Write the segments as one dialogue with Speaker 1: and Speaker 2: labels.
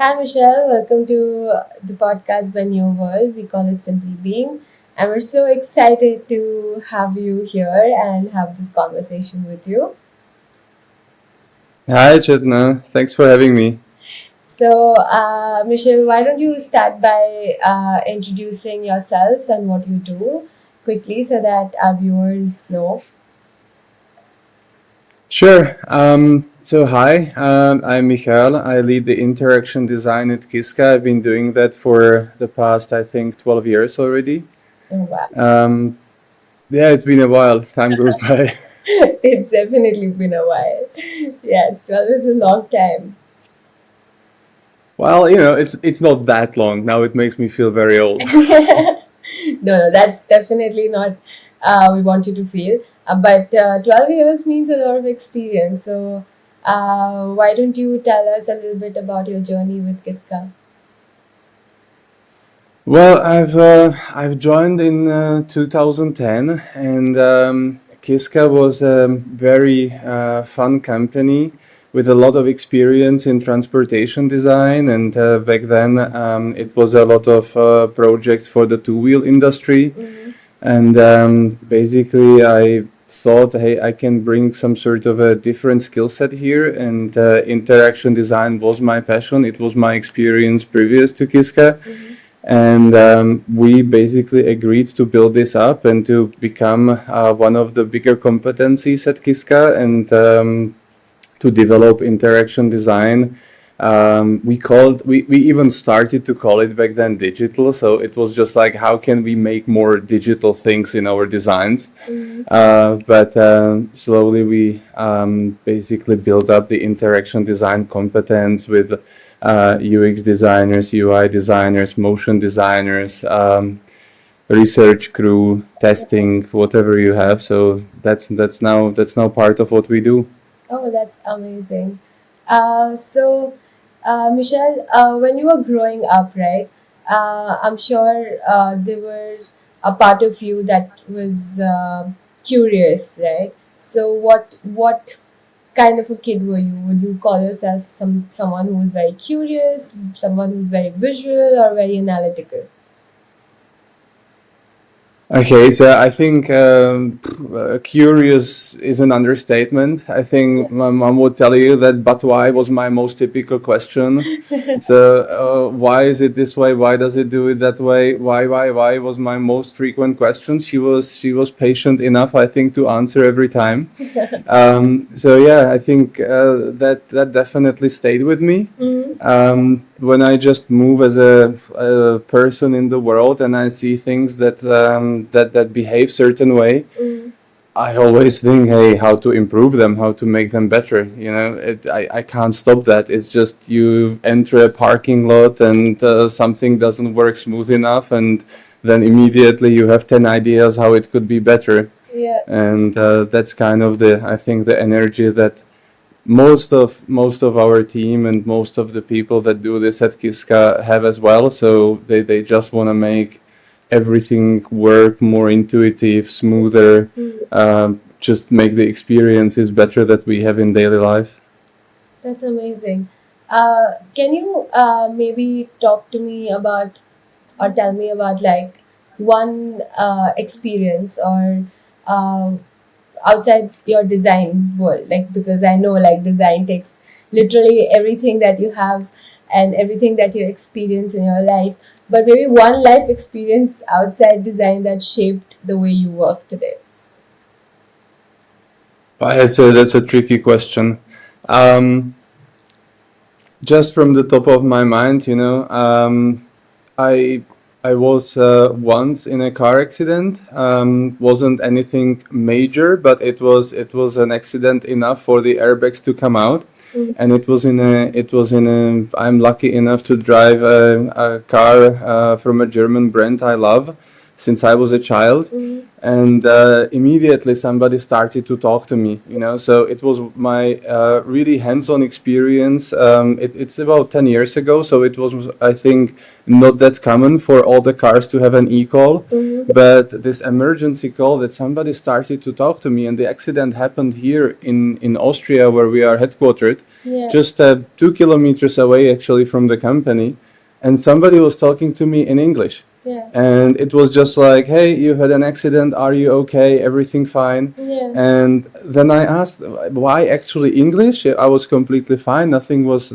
Speaker 1: Hi, Michelle. Welcome to the podcast by Niwwrd. We call it Simply Being. And we're so excited to have you here and have this conversation with you.
Speaker 2: Hi, Chetna. Thanks for having me.
Speaker 1: Michelle, why don't you start by introducing yourself and what you do quickly so that our viewers know?
Speaker 2: Sure. Hi, I'm Michal. I lead the interaction design at Kiska. I've been doing that for the past, I think, 12 years already.
Speaker 1: Oh, wow.
Speaker 2: Um, yeah, it's been a while. Time goes by.
Speaker 1: It's definitely been a while. Yes, 12 is a long time.
Speaker 2: Well, it's not that long. Now it makes me feel very old.
Speaker 1: No, that's definitely not we want you to feel. But 12 years means a lot of experience. Why don't you tell us a little bit about your journey with Kiska?
Speaker 2: Well, I've joined in 2010, and Kiska was a very fun company with a lot of experience in transportation design. And back then, it was a lot of projects for the two-wheel industry.
Speaker 1: Mm-hmm.
Speaker 2: And basically, I thought, hey, I can bring some sort of a different skill set here. And interaction design was my passion. It was my experience previous to Kiska.
Speaker 1: Mm-hmm.
Speaker 2: And we basically agreed to build this up and to become one of the bigger competencies at Kiska and to develop interaction design. We even started to call it back then digital. So it was just like, how can we make more digital things in our designs?
Speaker 1: Mm-hmm.
Speaker 2: But slowly we basically built up the interaction design competence with UX designers, UI designers, motion designers, research crew, testing, whatever you have. So that's now part of what we do.
Speaker 1: Oh, that's amazing. Michelle, when you were growing up, right? I'm sure there was a part of you that was curious, right? So, what kind of a kid were you? Would you call yourself someone who was very curious, someone who's very visual, or very analytical?
Speaker 2: Okay, so I think curious is an understatement. I think my mom would tell you that, but why was my most typical question. So why is it this way? Why does it do it that way? Why was my most frequent question. She was patient enough, I think, to answer every time. So yeah, I think that definitely stayed with me.
Speaker 1: Mm-hmm.
Speaker 2: When I just move as a person in the world and I see things that behave certain way,
Speaker 1: Mm-hmm.
Speaker 2: I always think, hey, how to improve them, how to make them better. I can't stop that. It's just you enter a parking lot and something doesn't work smooth enough, and then immediately you have 10 ideas how it could be better.
Speaker 1: Yeah.
Speaker 2: And that's kind of I think the energy that most of our team and most of the people that do this at Kiska have as well. So they just want to make everything work more intuitive, smoother, just make the experiences better that we have in daily life.
Speaker 1: That's amazing. Can you maybe talk to me about or tell me about like one experience or uh, outside your design world? Like, because I know like design takes literally everything that you have and everything that you experience in your life, but maybe one life experience outside design that shaped the way you work today.
Speaker 2: That's a tricky question. Um, just from the top of my mind, I I was once in a car accident. Wasn't anything major, but it was an accident enough for the airbags to come out.
Speaker 1: Mm.
Speaker 2: And it was in a. I'm lucky enough to drive a car from a German brand I love. since I was a child. And immediately somebody started to talk to me, so it was my really hands-on experience. It's about 10 years ago, so it was, I think, not that common for all the cars to have an e-call. But this emergency call that somebody started to talk to me, and the accident happened here in Austria, where we are headquartered, just 2 kilometers away actually from the company. And somebody was talking to me in English. And it was just like, hey, you had an accident, are you okay, everything fine? And then I asked, why actually English? I was completely fine, nothing was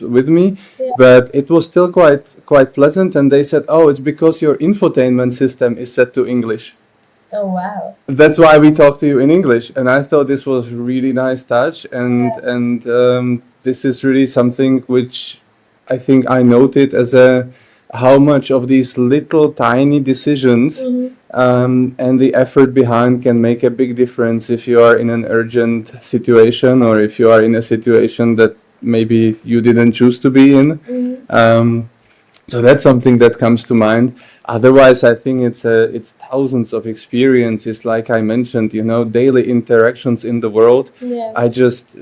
Speaker 2: with me. But it was still quite pleasant. And they said, oh, it's because your infotainment system is set to English.
Speaker 1: Oh, wow.
Speaker 2: That's why we talk to you in English. And I thought this was really nice touch. And this is really something which I think I noted as how much of these little tiny decisions and the effort behind can make a big difference if you are in an urgent situation, or if you are in a situation that maybe you didn't choose to be in. So that's something that comes to mind. Otherwise, I think it's thousands of experiences, like I mentioned, daily interactions in the world. I just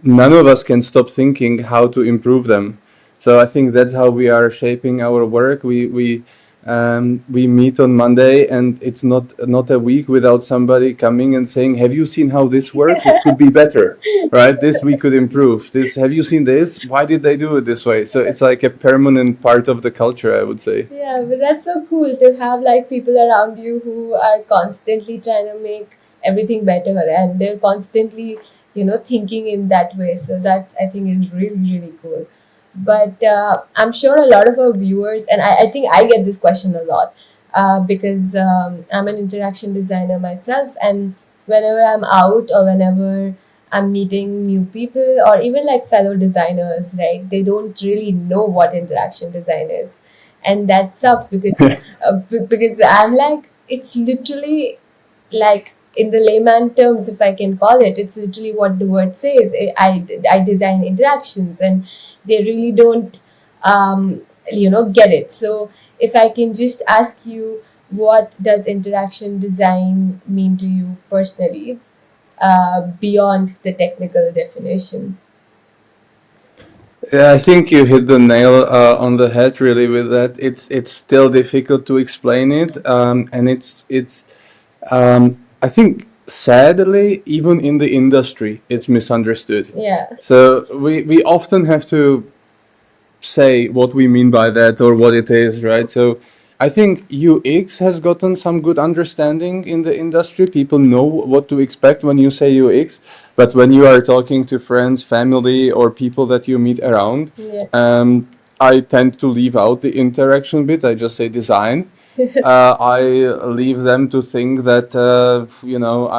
Speaker 2: none of us can stop thinking how to improve them. So I think that's how we are shaping our work. We meet on Monday, and it's not a week without somebody coming and saying, "Have you seen how this works? It could be better, right? This we could improve. This, have you seen this? Why did they do it this way?" So it's like a permanent part of the culture, I would say.
Speaker 1: Yeah, but that's so cool to have like people around you who are constantly trying to make everything better, and they're constantly, thinking in that way. So that, I think, is really, really cool. But I'm sure a lot of our viewers, and I think I get this question a lot, because I'm an interaction designer myself, and whenever I'm out or whenever I'm meeting new people or even like fellow designers, right, they don't really know what interaction design is. And that sucks because because I'm like, it's literally like, in the layman terms, if I can call it, it's literally what the word says. I design interactions, and they really don't get it. So if I can just ask you, what does interaction design mean to you personally, beyond the technical definition?
Speaker 2: Yeah, I think you hit the nail on the head really with that. It's still difficult to explain it, and it's I think sadly even in the industry it's misunderstood.
Speaker 1: Yeah.
Speaker 2: So we often have to say what we mean by that or what it is, right? So I think UX has gotten some good understanding in the industry. People know what to expect when you say UX, but when you are talking to friends, family, or people that you meet around, I tend to leave out the interaction bit. I just say design. I leave them to think that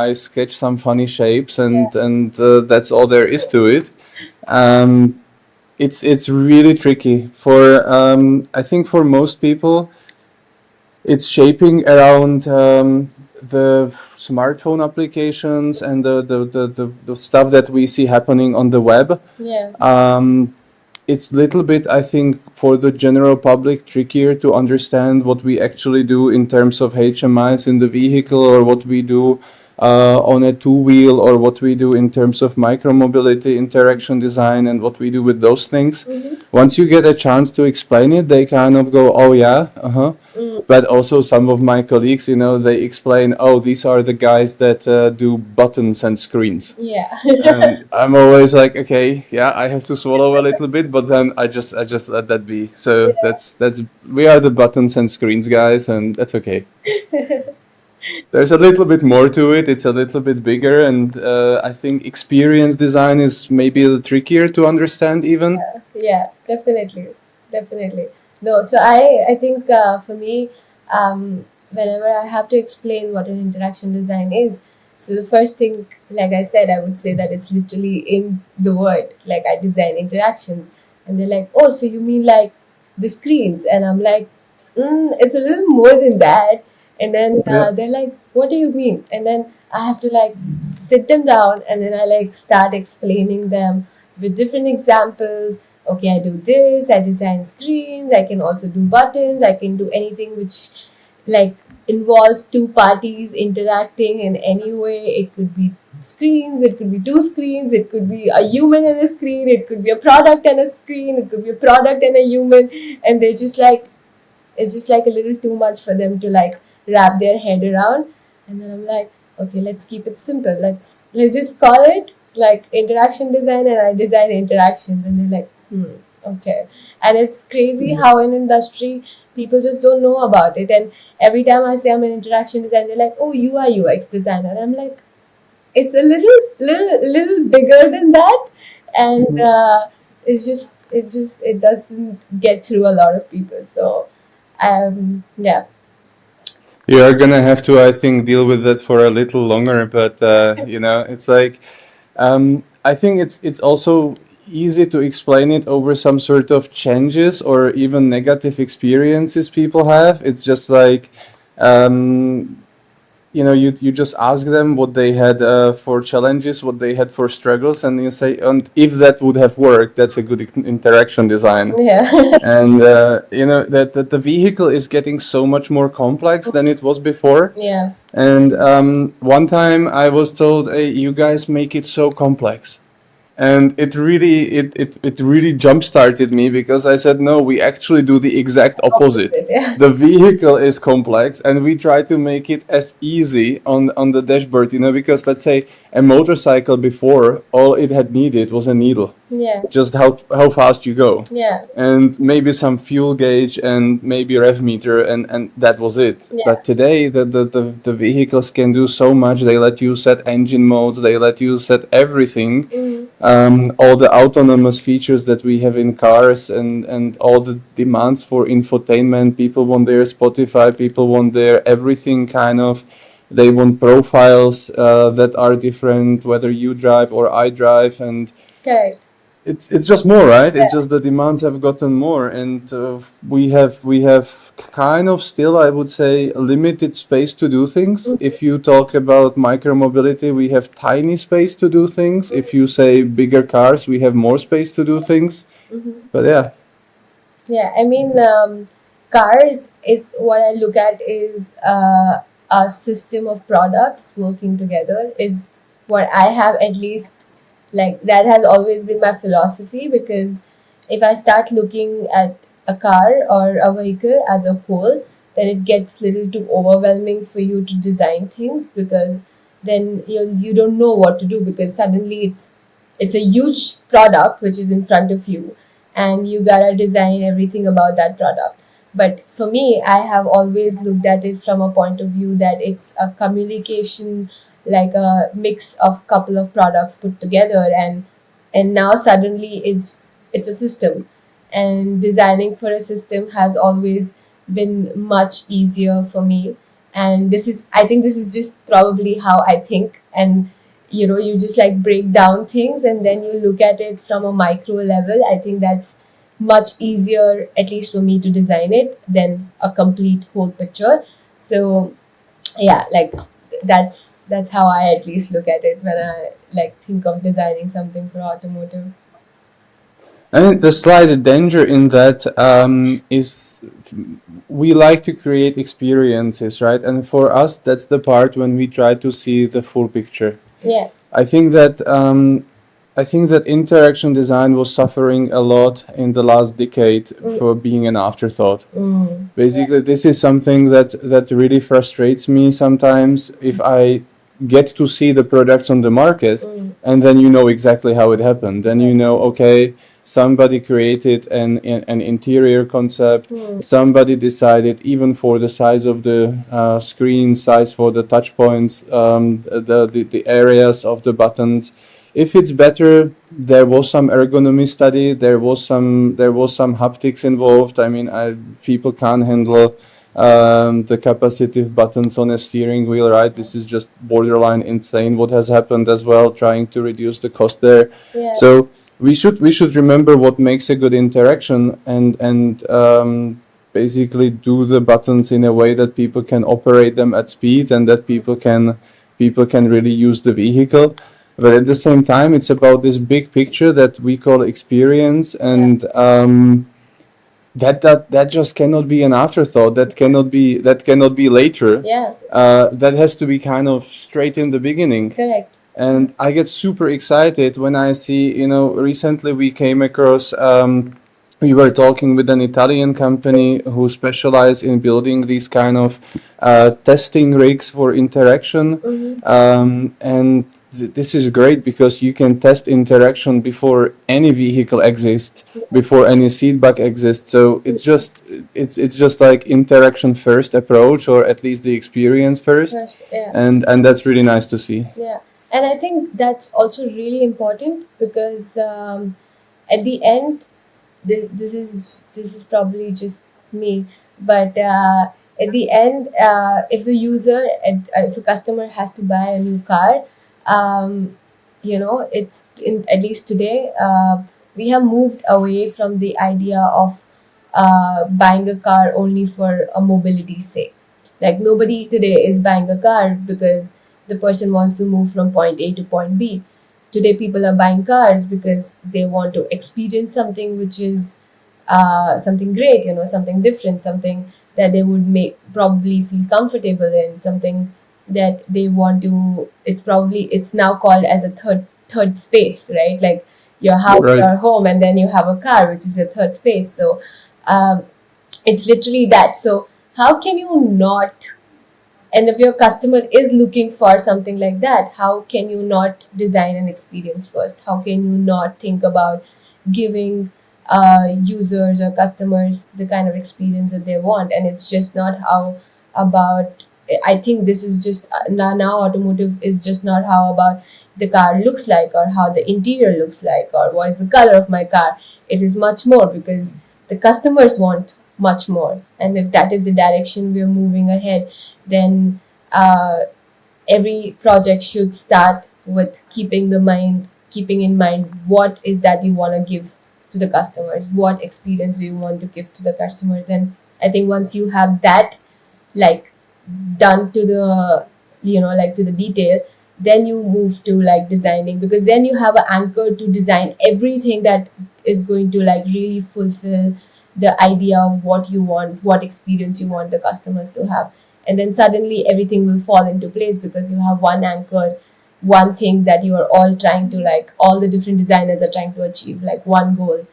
Speaker 2: I sketch some funny shapes and that's all there is to it. It's really tricky for I think for most people it's shaping around the smartphone applications and the stuff that we see happening on the web. It's a little bit, I think, for the general public trickier to understand what we actually do in terms of HMIs in the vehicle, or what we do on a two-wheel, or what we do in terms of micromobility interaction design, and what we do with those things. Once you get a chance to explain it, they kind of go, oh yeah, But also some of my colleagues, they explain, oh, these are the guys that do buttons and screens. And I'm always like, okay, yeah, I have to swallow a little bit, but then I just let that be. So that's we are the buttons and screens guys, and that's okay. There's a little bit more to it. It's a little bit bigger, and I think experience design is maybe a little trickier to understand even.
Speaker 1: Yeah, definitely. No, so I think, for me, whenever I have to explain what an interaction design is, so the first thing, like I said, I would say that it's literally in the word, like, I design interactions. And they're like, oh, so you mean like the screens? And I'm like, it's a little more than that. And then they're like, what do you mean? And then I have to like sit them down, and then I like start explaining them with different examples. Okay, I do this, I design screens, I can also do buttons, I can do anything which like involves two parties interacting in any way. It could be screens, it could be two screens, it could be a human and a screen, it could be a product and a screen, it could be a product and a human, and they just like, it's just like a little too much for them to like wrap their head around. And then I'm like, okay, let's keep it simple. Let's just call it like interaction design, and I design interactions. And they're like, okay. And it's crazy how in industry people just don't know about it. And every time I say I'm an interaction designer, they're like, oh, you are UX designer. And I'm like, it's a little bigger than that, and it doesn't get through a lot of people. So yeah.
Speaker 2: You are gonna have to, I think, deal with that for a little longer, but you know, it's like I think it's also easy to explain it over some sort of changes or even negative experiences people have. It's just like you know, you just ask them what they had for challenges, what they had for struggles, and you say, and if that would have worked, that's a good interaction design.
Speaker 1: Yeah.
Speaker 2: And you know that the vehicle is getting so much more complex than it was before.
Speaker 1: Yeah.
Speaker 2: And one time I was told, hey, you guys make it so complex. And it really jump started me, because I said, no, we actually do the exact opposite.
Speaker 1: Opposite, yeah.
Speaker 2: The vehicle is complex and we try to make it as easy on the dashboard, you know, because let's say a motorcycle before, all it had needed was a needle,
Speaker 1: Yeah.
Speaker 2: just how fast you go,
Speaker 1: Yeah.
Speaker 2: and maybe some fuel gauge and maybe rev meter, and that was it.
Speaker 1: Yeah.
Speaker 2: But today the vehicles can do so much. They let you set engine modes, they let you set everything. All the autonomous features that we have in cars, and all the demands for infotainment. People want their Spotify, people want their everything kind of. They want profiles that are different, whether you drive or I drive, and
Speaker 1: Correct.
Speaker 2: it's just more, right? It's just the demands have gotten more, and we have kind of still, I would say, limited space to do things. If you talk about micromobility, we have tiny space to do things. If you say bigger cars, we have more space to do things. But yeah.
Speaker 1: Yeah, I mean, cars is what I look at is a system of products working together, is what I have at least, like that has always been my philosophy. Because if I start looking at a car or a vehicle as a whole, then it gets little too overwhelming for you to design things, because then you don't know what to do, because suddenly it's a huge product which is in front of you, and you gotta design everything about that product. But for me, I have always looked at it from a point of view that it's a communication, like a mix of couple of products put together, and now suddenly it's a system. And designing for a system has always been much easier for me. And I think this is just probably how I think. And you just like break down things and then you look at it from a micro level. I think that's much easier, at least for me, to design it than a complete whole picture. So yeah, like that's how I at least look at it when I like think of designing something for automotive.
Speaker 2: I mean, the slight danger in that is we like to create experiences, right? And for us, that's the part when we try to see the full picture.
Speaker 1: Yeah.
Speaker 2: I think that interaction design was suffering a lot in the last decade for being an afterthought. Basically, this is something that really frustrates me sometimes. If I get to see the products on the market, and then you know exactly how it happened, then you know, okay, somebody created an interior concept. Somebody decided, even for the size of the screen, size for the touch points, the areas of the buttons. If it's better, there was some ergonomy study. There was some haptics involved. I mean, people can't handle the capacitive buttons on a steering wheel, right? This is just borderline insane what has happened as well, trying to reduce the cost there.
Speaker 1: Yeah.
Speaker 2: So we should remember what makes a good interaction, and basically do the buttons in a way that people can operate them at speed, and that people can really use the vehicle. But at the same time, it's about this big picture that we call experience, and that just cannot be an afterthought. That cannot be later.
Speaker 1: Yeah,
Speaker 2: That has to be kind of straight in the beginning.
Speaker 1: correct.
Speaker 2: And I get super excited when I see, recently we came across, we were talking with an Italian company who specialize in building these kind of testing rigs for interaction. And this is great because you can test interaction before any vehicle exists, before any feedback exists. So it's just like interaction first approach, or at least the experience first,
Speaker 1: First, yeah.
Speaker 2: and that's really nice to see.
Speaker 1: Yeah, and I think that's also really important because at the end, this is probably just me, but at the end, if a customer has to buy a new car, it's at least today, we have moved away from the idea of buying a car only for a mobility's sake. Like nobody today is buying a car because the person wants to move from point A to point B. Today, people are buying cars because they want to experience something which is something great, something different, something that they would make probably feel comfortable in, something that they want to. It's now called as a third space, right? Like your house,
Speaker 2: Right.
Speaker 1: your home, and then you have a car, which is a third space. So um, it's literally that. So how can you not, and if your customer is looking for something like that, how can you not design an experience first? How can you not think about giving users or customers the kind of experience that they want? And it's just not how about, I think this is just now automotive is just not how about the car looks like or how the interior looks like or what is the color of my car. It is much more because the customers want much more. And if that is the direction we're moving ahead, then every project should start with keeping in mind what is that you want to give to the customers, what experience do you want to give to the customers. And I think once you have that, like, done to the, like, to the detail, then you move to like designing, because then you have an anchor to design everything that is going to like really fulfill the idea of what you want, what experience you want the customers to have. And then suddenly everything will fall into place because you have one anchor, one thing that you are all trying to, like, all the different designers are trying to achieve, like one goal.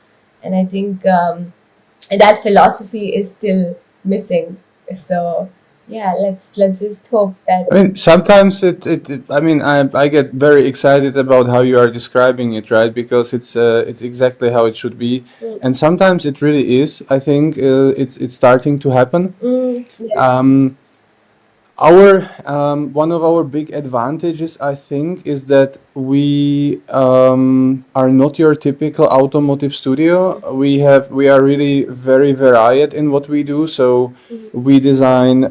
Speaker 1: And I think that philosophy is still missing. So yeah, let's just hope that.
Speaker 2: I mean, sometimes I mean, I get very excited about how you are describing it, right? Because it's exactly how it should be, and sometimes it really is. I think it's starting to happen.
Speaker 1: Yeah.
Speaker 2: Our one of our big advantages, I think, is that we are not your typical automotive studio. We are really very varied in what we do. So we design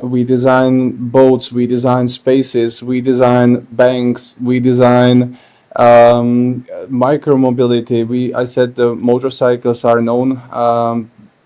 Speaker 2: boats, we design spaces, we design banks, we design micro mobility. I said the motorcycles are known,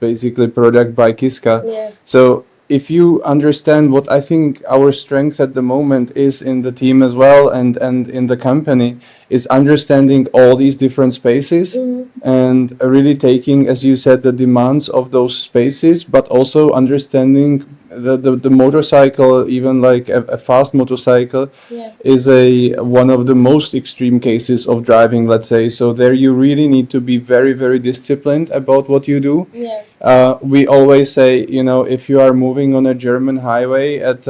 Speaker 2: basically product by Kiska.
Speaker 1: Yeah.
Speaker 2: So if you understand what I think our strength at the moment is in the team as well, and in the company, is understanding all these different spaces and really taking, as you said, the demands of those spaces, but also understanding the motorcycle, even like a fast motorcycle,
Speaker 1: Yeah.
Speaker 2: is a one of the most extreme cases of driving, let's say. So there you really need to be very, very disciplined about what you do.
Speaker 1: Yeah.
Speaker 2: We always say, if you are moving on a German highway at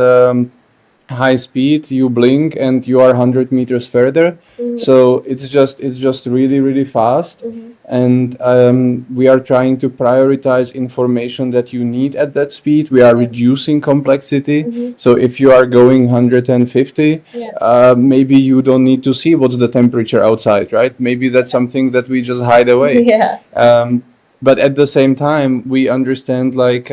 Speaker 2: high speed, you blink and you are 100 meters further. So it's just really, really fast. And we are trying to prioritize information that you need at that speed. We are reducing complexity. So if you are going 150,
Speaker 1: Yeah.
Speaker 2: maybe you don't need to see what's the temperature outside, right? Maybe that's something that we just hide away.
Speaker 1: Yeah.
Speaker 2: But at the same time, we understand, like,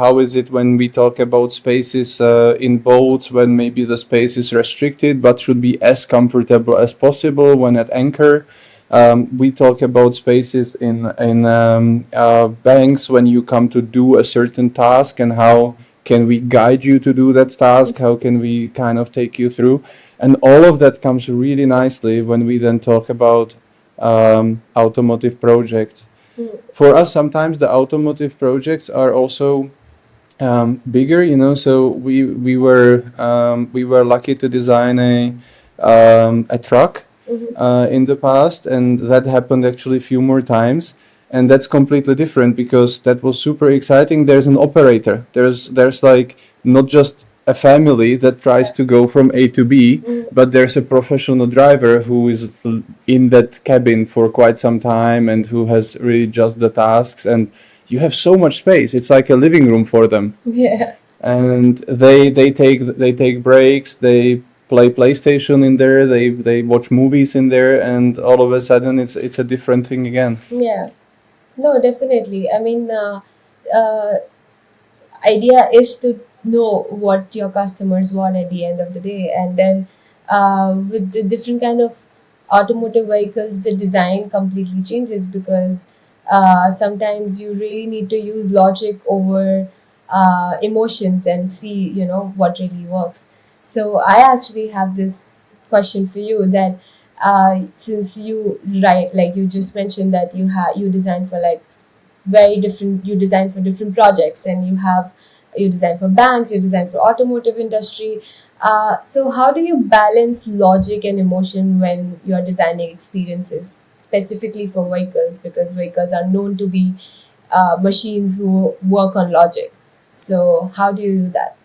Speaker 2: how is it when we talk about spaces in boats, when maybe the space is restricted but should be as comfortable as possible when at anchor. We talk about spaces in banks when you come to do a certain task, and how can we guide you to do that task? How can we kind of take you through? And all of that comes really nicely when we then talk about automotive projects.
Speaker 1: Mm.
Speaker 2: For us, sometimes the automotive projects are also bigger, you know. So we were lucky to design a truck in the past, and that happened actually a few more times. And that's completely different because that was super exciting. There's an operator. There's like not just a family that tries to go from A to B, but there's a professional driver who is in that cabin for quite some time and who has really just the tasks, and you have so much space. It's like a living room for them.
Speaker 1: Yeah.
Speaker 2: And they take breaks. They play PlayStation in there. They watch movies in there, and all of a sudden it's a different thing again.
Speaker 1: Yeah. No, definitely. I mean, uh, idea is to know what your customers want at the end of the day, and then with the different kind of automotive vehicles, the design completely changes because sometimes you really need to use logic over emotions and see, you know, what really works. So I actually have this question for you that since you, right, like you just mentioned that you design for like very different, you design for different projects, and you design for banks, you design for automotive industry. So how do you balance logic and emotion when you're designing experiences specifically for vehicles, because vehicles are known to be machines who work on logic? So how do you do that?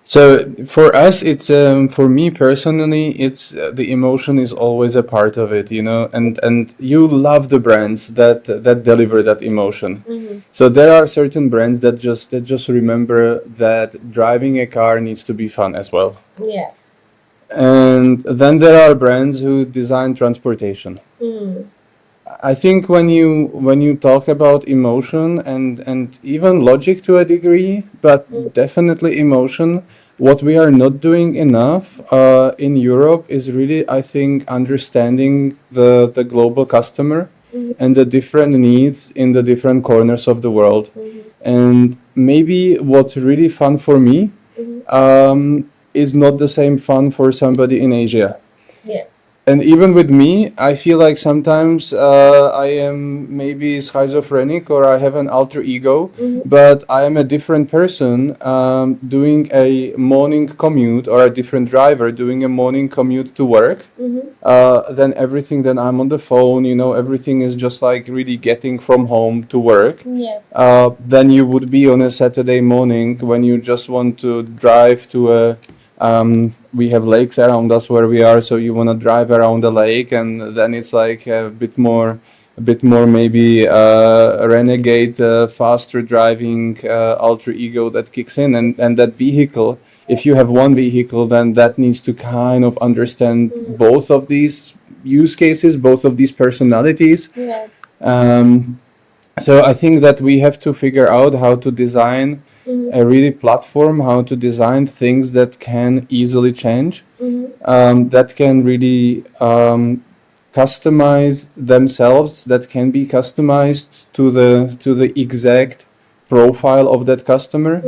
Speaker 2: So for us, it's for me personally, it's the emotion is always a part of it, you know, and you love the brands that deliver that emotion.
Speaker 1: Mm-hmm.
Speaker 2: So there are certain brands that just remember that driving a car needs to be fun as well.
Speaker 1: Yeah.
Speaker 2: And then there are brands who design transportation.
Speaker 1: Mm.
Speaker 2: I think when you talk about emotion and even logic to a degree, but definitely emotion, what we are not doing enough in Europe is really, I think, understanding the global customer and the different needs in the different corners of the world. And maybe what's really fun for me is not the same fun for somebody in Asia.
Speaker 1: Yeah.
Speaker 2: And even with me, I feel like sometimes I am maybe schizophrenic or I have an alter ego, but I am a different person doing a morning commute, or a different driver doing a morning commute to work. Then everything, then I'm on the phone, you know, everything is just like really getting from home to work.
Speaker 1: Yeah.
Speaker 2: Then you would be on a Saturday morning when you just want to drive to a we have lakes around us where we are, so you want to drive around the lake, and then it's like a bit more maybe renegade, faster driving alter ego that kicks in, and that vehicle. If you have one vehicle, then that needs to kind of understand both of these use cases, both of these personalities.
Speaker 1: Yeah.
Speaker 2: Um, so I think that we have to figure out how to design a really platform, how to design things that can easily change, that can really customize themselves, that can be customized to the exact profile of that customer,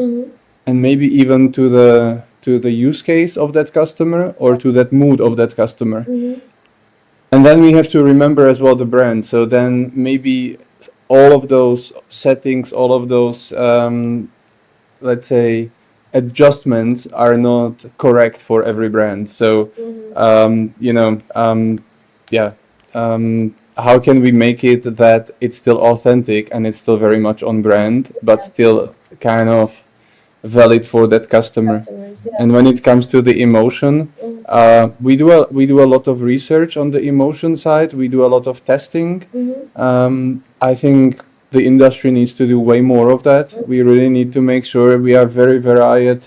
Speaker 2: and maybe even to the use case of that customer, or to that mood of that customer. And then we have to remember as well the brand. So then maybe all of those settings, all of those, let's say, adjustments are not correct for every brand. So, yeah, how can we make it that it's still authentic and it's still very much on brand, but still kind of valid for that customer?
Speaker 1: Customers. Yeah.
Speaker 2: And when it comes to the emotion, we do a lot of research on the emotion side. We do a lot of testing. I think the industry needs to do way more of that. We really need to make sure we are very varied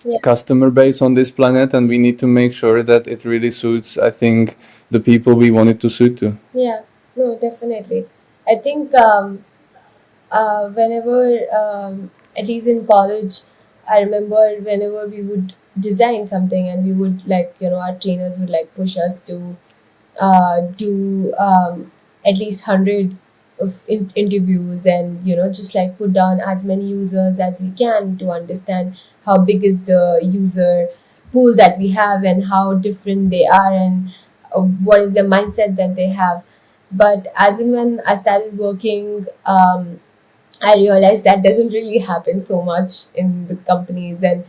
Speaker 1: Yeah.
Speaker 2: customer base on this planet, and we need to make sure that it really suits, I think, the people we want it to suit to.
Speaker 1: Yeah. No, definitely. I think whenever, at least in college, I remember whenever we would design something, and we would, like, you know, our trainers would like push us to do at least 100 of interviews, and, you know, just like put down as many users as we can to understand how big is the user pool that we have and how different they are, and what is the mindset that they have. But as and when I started working, I realized that doesn't really happen so much in the companies, and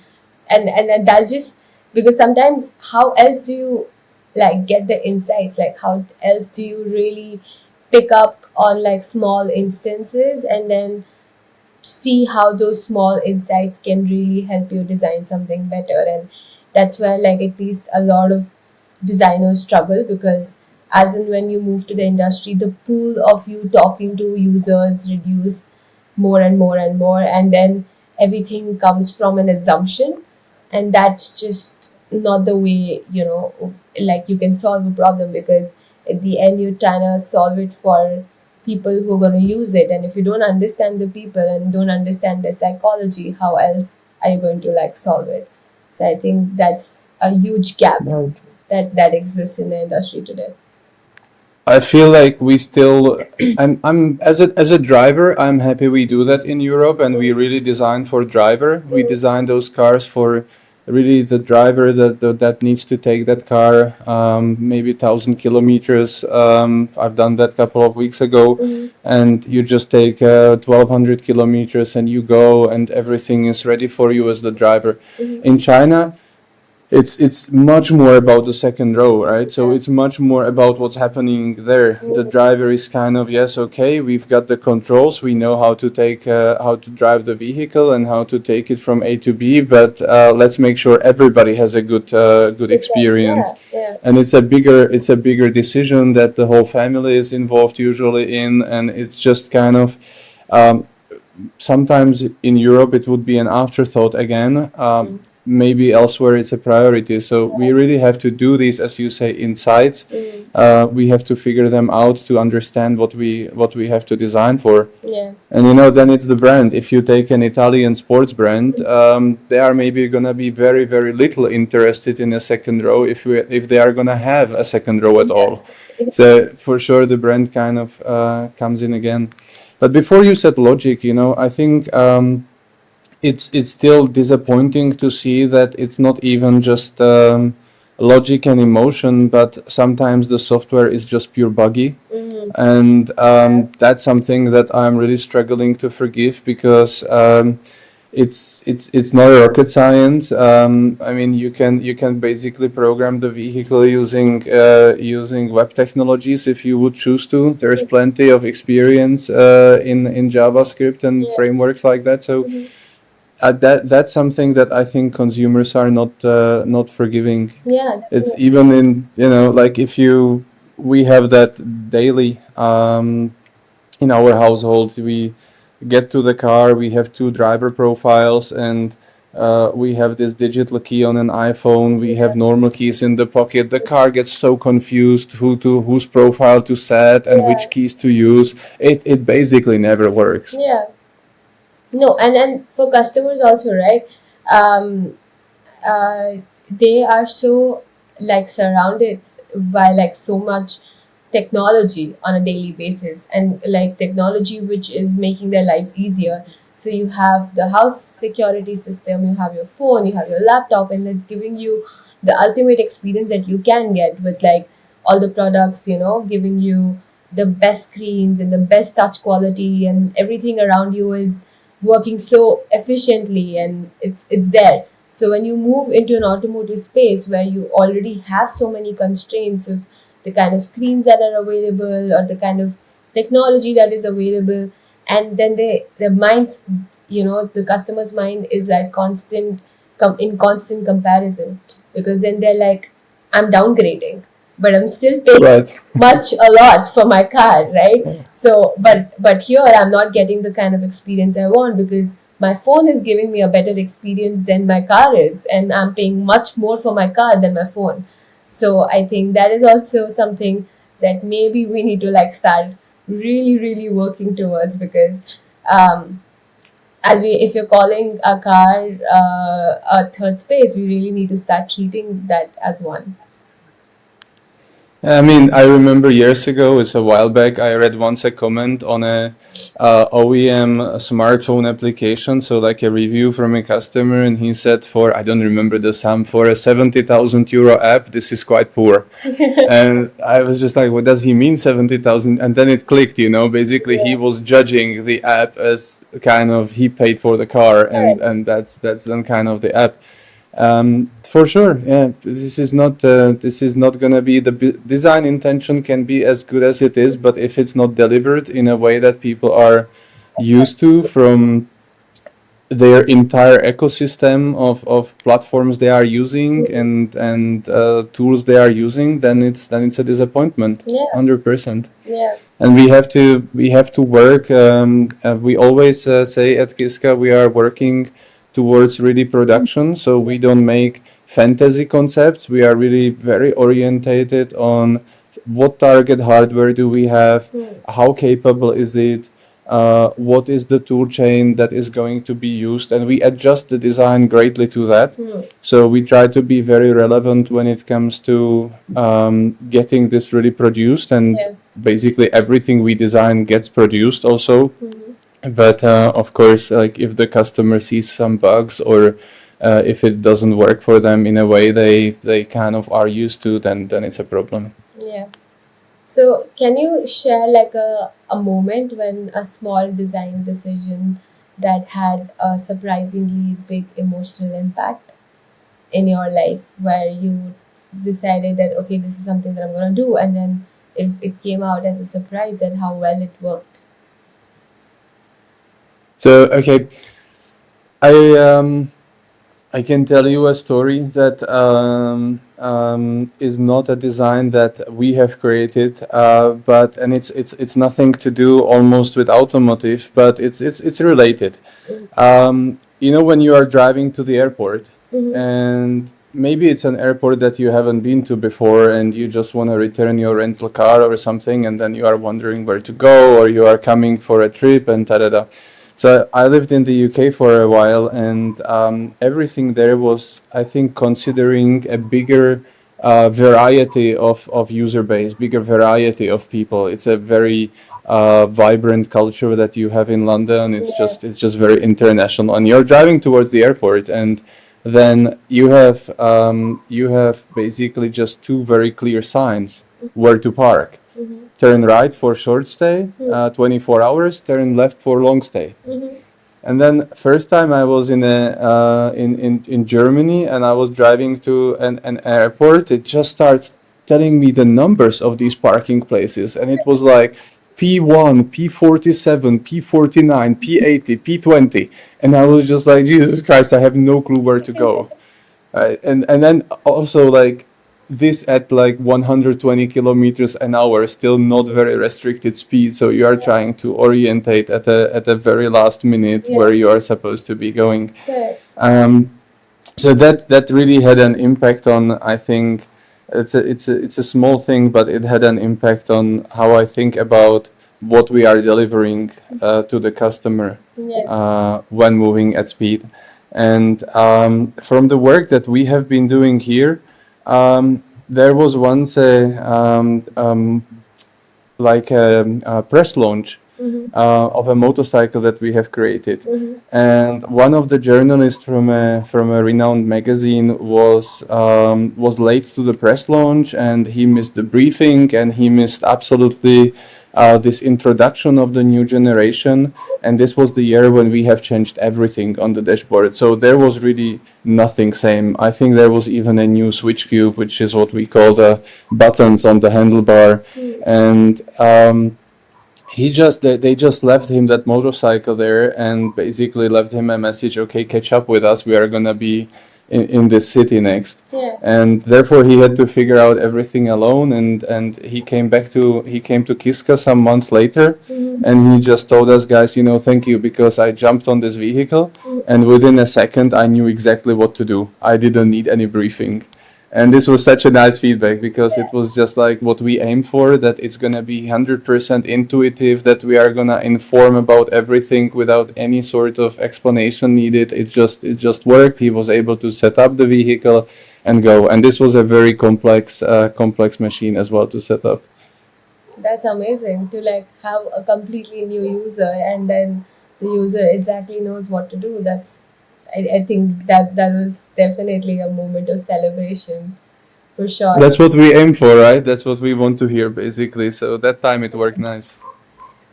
Speaker 1: that's just because sometimes how else do you like get the insights, like how else do you really pick up on like small instances and then see how those small insights can really help you design something better. And that's where like at least a lot of designers struggle, because as in when you move to the industry, the pool of you talking to users reduce more and more and more, and then everything comes from an assumption, and that's just not the way, like you can solve a problem, because at the end you're trying to solve it for people who are going to use it, and if you don't understand the people and don't understand their psychology, how else are you going to like solve it? So I think that's a huge gap
Speaker 2: Right.
Speaker 1: that exists in the industry today.
Speaker 2: I feel like we still. I'm as a driver. I'm happy we do that in Europe, and we really design for driver. We design those cars for really the driver that needs to take that car, maybe 1,000 kilometers. I've done that a couple of weeks ago,
Speaker 1: Mm-hmm.
Speaker 2: and you just take 1,200 kilometers and you go, and everything is ready for you as the driver.
Speaker 1: Mm-hmm.
Speaker 2: In China, it's much more about the second row, right? So
Speaker 1: Yeah.
Speaker 2: it's much more about what's happening there. The
Speaker 1: Mm-hmm.
Speaker 2: driver is kind of, yes, okay, we've got the controls, we know how to drive the vehicle and how to take it from A to B, but let's make sure everybody has a good
Speaker 1: Exactly.
Speaker 2: experience.
Speaker 1: Yeah. Yeah.
Speaker 2: And it's a bigger decision that the whole family is involved usually in, and it's just kind of um, sometimes in Europe it would be an afterthought again.
Speaker 1: Mm-hmm.
Speaker 2: Maybe elsewhere it's a priority. So
Speaker 1: Yeah.
Speaker 2: we really have to do these, as you say, insights.
Speaker 1: Mm-hmm.
Speaker 2: We have to figure them out to understand what we have to design for.
Speaker 1: Yeah.
Speaker 2: And then it's the brand. If you take an Italian sports brand, they are maybe gonna be very very little interested in a second row if they are gonna have a second row at all. So for sure the brand kind of comes in again. But before you said logic, I think it's still disappointing to see that it's not even just logic and emotion, but sometimes the software is just pure buggy.
Speaker 1: Mm-hmm.
Speaker 2: And that's something that I'm really struggling to forgive because it's not rocket science. I mean, you can basically program the vehicle using web technologies if you would choose to. There's plenty of experience in JavaScript and
Speaker 1: Yeah.
Speaker 2: frameworks like that. So
Speaker 1: Mm-hmm.
Speaker 2: that's something that I think consumers are not forgiving.
Speaker 1: Yeah.
Speaker 2: It's even in like if you we have that daily in our household. We get to the car, we have two driver profiles, and we have this digital key on an iPhone. We have normal keys in the pocket. The car gets so confused whose profile to set and
Speaker 1: Yeah.
Speaker 2: which keys to use. It basically never works.
Speaker 1: Yeah. No, and for customers also, right? Um, uh, they are so like surrounded by like so much technology on a daily basis, and like technology which is making their lives easier. So you have the house security system, you have your phone, you have your laptop, and it's giving you the ultimate experience that you can get with like all the products, giving you the best screens and the best touch quality, and everything around you is working so efficiently, and it's there. So when you move into an automotive space where you already have so many constraints of the kind of screens that are available or the kind of technology that is available, and then the minds, the customer's mind is like in constant comparison, because then they're like, I'm downgrading, but I'm still paying
Speaker 2: Right.
Speaker 1: much a lot for my car, right? So but here I'm not getting the kind of experience I want, because my phone is giving me a better experience than my car is, and I'm paying much more for my car than my phone. So I think that is also something that maybe we need to like start really really working towards, because um as we if you're calling a car a third space, we really need to start treating that as one.
Speaker 2: I mean, I remember years ago, it's a while back, I read once a comment on a OEM smartphone application, so like a review from a customer, and he said for, I don't remember the sum, for a 70,000 euro app, this is quite poor. And I was just like, what does he mean 70,000? And then it clicked, basically he
Speaker 1: Yeah.
Speaker 2: was judging the app as kind of he paid for the car, and,
Speaker 1: Correct.
Speaker 2: and that's then kind of the app. For sure, yeah. This is not gonna be the design intention can be as good as it is, but if it's not delivered in a way that people are used to from their entire ecosystem of platforms they are using and tools they are using, then it's a disappointment,
Speaker 1: Yeah.
Speaker 2: 100%.
Speaker 1: Yeah.
Speaker 2: And we have to work. We always say at Kiska we are working towards really production, so we don't make fantasy concepts. We are really very orientated on what target hardware do we have, how capable is it, what is the tool chain that is going to be used, and we adjust the design greatly to that. So we try to be very relevant when it comes to getting this really produced, and
Speaker 1: Yeah.
Speaker 2: basically everything we design gets produced also. But of course, like if the customer sees some bugs or if it doesn't work for them in a way they kind of are used to, then it's a problem.
Speaker 1: Yeah. So, can you share like a moment when a small design decision that had a surprisingly big emotional impact in your life, where you decided that, okay, this is something that I'm going to do, and then it came out as a surprise at how well it worked?
Speaker 2: So okay, I um I can tell you a story that is not a design that we have created, but and it's nothing to do almost with automotive, but it's related. When you are driving to the airport, and maybe it's an airport that you haven't been to before, and you just want to return your rental car or something, and then you are wondering where to go, or you are coming for a trip, and da da da. So I lived in the UK for a while, and everything there was, I think, considering a bigger variety of user base, bigger variety of people. It's a very vibrant culture that you have in London.
Speaker 1: Yeah.
Speaker 2: It's just very international. And you're driving towards the airport, and then you have basically just two very clear signs where to park. Turn right for short stay, 24 hours. Turn left for long stay. And then first time I was in Germany, and I was driving to an airport, it just starts telling me the numbers of these parking places, and it was like P1, P47, P49, P80, P20, and I was just like, Jesus Christ, I have no clue where to go. Right. And then also like this at like 120 kilometers an hour, still not very restricted speed. So you are trying to orientate at a very last minute
Speaker 1: Yeah.
Speaker 2: where you are supposed to be going.
Speaker 1: Correct.
Speaker 2: So that really had an impact on, I think, it's a small thing, but it had an impact on how I think about what we are delivering to the customer
Speaker 1: Yeah.
Speaker 2: when moving at speed. And from the work that we have been doing here, there was once a press launch of a motorcycle that we have created. And one of the journalists from a renowned magazine was late to the press launch, and he missed the briefing, and he missed absolutely this introduction of the new generation. And this was the year when we have changed everything on the dashboard. So there was really nothing same. I think there was even a new switch cube, which is what we call the buttons on the handlebar. And they just left him that motorcycle there, and basically left him a message, okay, catch up with us, we are gonna be in this city next.
Speaker 1: Yeah.
Speaker 2: And therefore he had to figure out everything alone, and he came to Kiska some month later, and he just told us, guys, thank you, because I jumped on this vehicle, and within a second I knew exactly what to do. I didn't need any briefing. And this was such a nice feedback, because it was just like what we aim for, that it's going to be 100% intuitive, that we are going to inform about everything without any sort of explanation needed. It just worked. He was able to set up the vehicle, and go. And this was a very complex machine as well to set up.
Speaker 1: That's amazing to like have a completely new user and then the user exactly knows what to do. I think that was definitely a moment of celebration for sure.
Speaker 2: That's what we aim for, right? That's what we want to hear, basically. So that time it worked nice.